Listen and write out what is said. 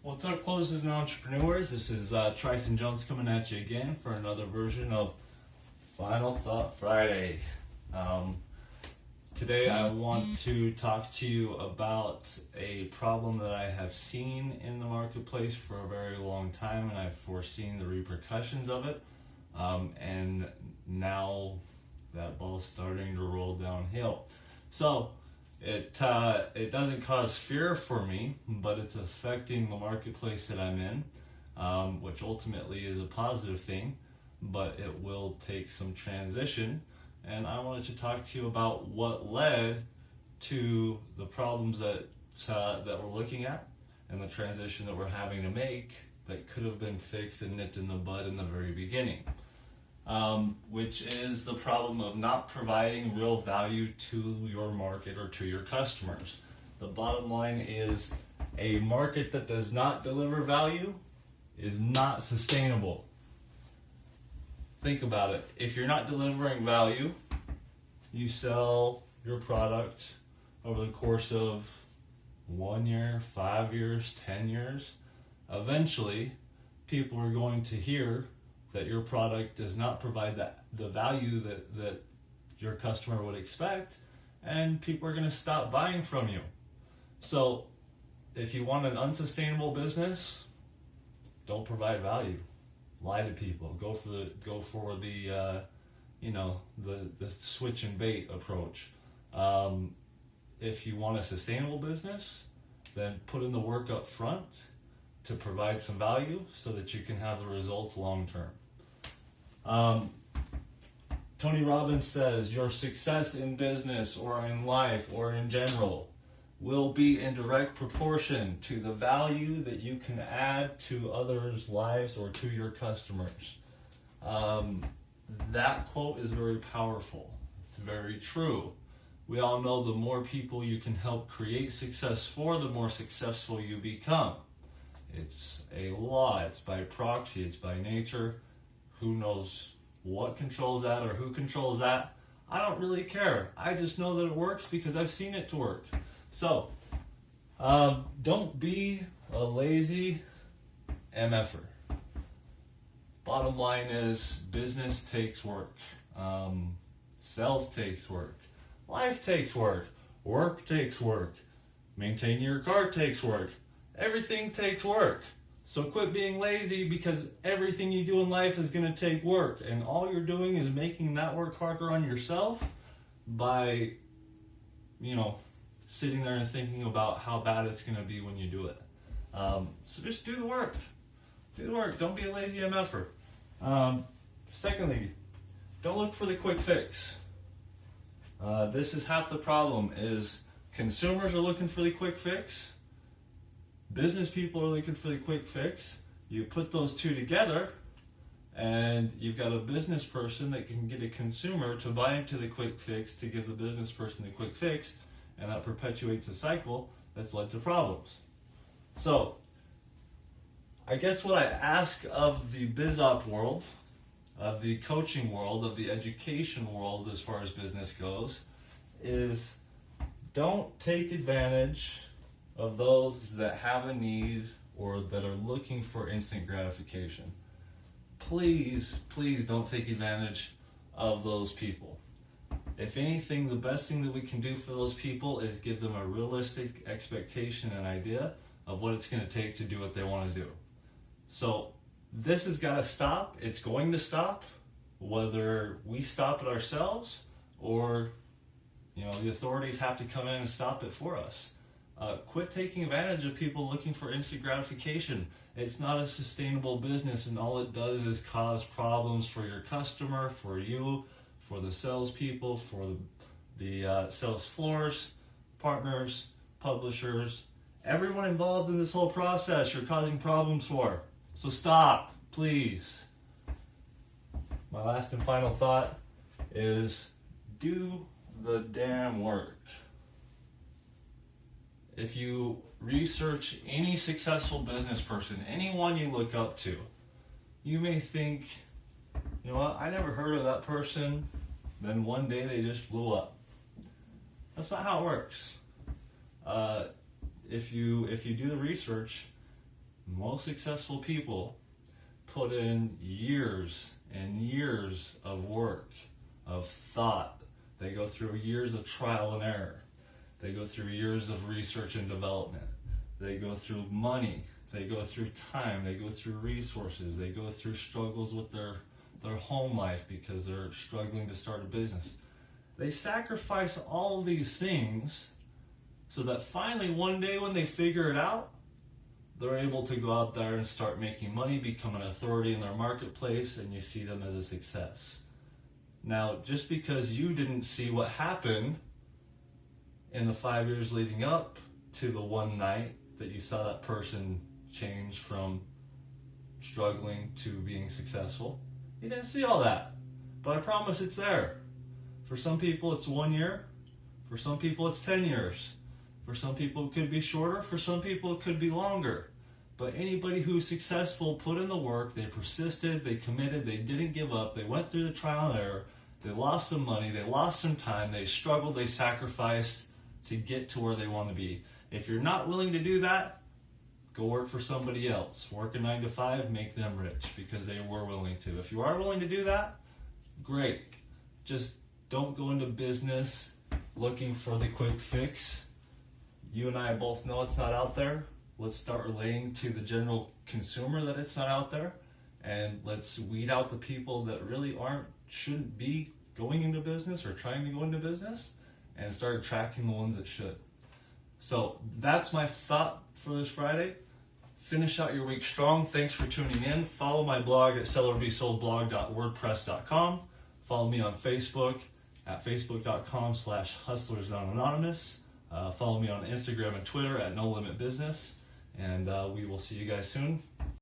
What's up, closers and entrepreneurs? This is Tryson Jones coming at you again for another version of Final Thought Friday. Today I want to talk to you about a problem that I have seen in the marketplace for a very long time, and I've foreseen the repercussions of it. And now that ball's starting to roll downhill. So it doesn't cause fear for me, but it's affecting the marketplace that I'm in, which ultimately is a positive thing, but it will take some transition. And I wanted to talk to you about what led to the problems that we're looking at and the transition that we're having to make that could have been fixed and nipped in the bud in the very beginning. Which is the problem of not providing real value to your market or to your customers. The bottom line is a market that does not deliver value is not sustainable. Think about it. If you're not delivering value, you sell your product over the course of 1 year, 5 years, 10 years. Eventually, people are going to hear that your product does not provide the value that your customer would expect, and people are going to stop buying from you. So if you want an unsustainable business, don't provide value. Lie to people. Go for the switch and bait approach. If you want a sustainable business, then put in the work up front to provide some value so that you can have the results long term. Tony Robbins says your success in business or in life or in general will be in direct proportion to the value that you can add to others' lives or to your customers. That quote is very powerful. It's very true. We all know the more people you can help create success for, the more successful you become. It's a law. It's by proxy. It's by nature. Who knows what controls that or who controls that? I don't really care. I just know that it works because I've seen it to work. So, don't be a lazy MFer. Bottom line is business takes work. Sales takes work. Life takes work. Work takes work. Maintaining your car takes work. Everything takes work. So quit being lazy, because everything you do in life is going to take work, and all you're doing is making that work harder on yourself by, sitting there and thinking about how bad it's going to be when you do it. So just do the work. Do the work. Don't be a lazy MFer. Secondly, don't look for the quick fix. This is half the problem, is consumers are looking for the quick fix. Business people are looking for the quick fix. You put those two together, and you've got a business person that can get a consumer to buy into the quick fix to give the business person the quick fix, and that perpetuates a cycle that's led to problems. So, I guess what I ask of the bizop world, of the coaching world, of the education world as far as business goes, is don't take advantage of those that have a need or that are looking for instant gratification. Please, please don't take advantage of those people. If anything, the best thing that we can do for those people is give them a realistic expectation and idea of what it's going to take to do what they want to do. So this has got to stop. It's going to stop, whether we stop it ourselves or the authorities have to come in and stop it for us. Quit taking advantage of people looking for instant gratification. It's not a sustainable business, and all it does is cause problems for your customer, for you, for the salespeople, for the sales floors, partners, publishers, everyone involved in this whole process you're causing problems for. So stop, please. My last and final thought is do the damn work. If you research any successful business person, anyone you look up to, you may think, you know what, I never heard of that person, then one day they just blew up. That's not how it works. If you do the research, most successful people put in years and years of work, of thought. They go through years of trial and error. They go through years of research and development. They go through money. They go through time. They go through resources. They go through struggles with their home life because they're struggling to start a business. They sacrifice all these things so that finally one day when they figure it out, they're able to go out there and start making money, become an authority in their marketplace, and you see them as a success. Now, just because you didn't see what happened in the 5 years leading up to the one night that you saw that person change from struggling to being successful, you didn't see all that. But I promise it's there. For some people it's 1 year. For some people it's 10 years. For some people it could be shorter. For some people it could be longer. But anybody who's successful put in the work, they persisted, they committed, they didn't give up, they went through the trial and error, they lost some money, they lost some time, they struggled, they sacrificed to get to where they want to be. If you're not willing to do that, go work for somebody else. Work a 9 to 5, make them rich because they were willing to. If you are willing to do that, great. Just don't go into business looking for the quick fix. You and I both know it's not out there. Let's start relaying to the general consumer that it's not out there, and let's weed out the people that really shouldn't be going into business or trying to go into business, and start attracting the ones that should. So that's my thought for this Friday. Finish out your week strong. Thanks for tuning in. Follow my blog at sellerbesoldblog.wordpress.com. Follow me on Facebook at facebook.com/hustlersnonanonymous. Follow me on Instagram and Twitter at No Limit Business. And we will see you guys soon.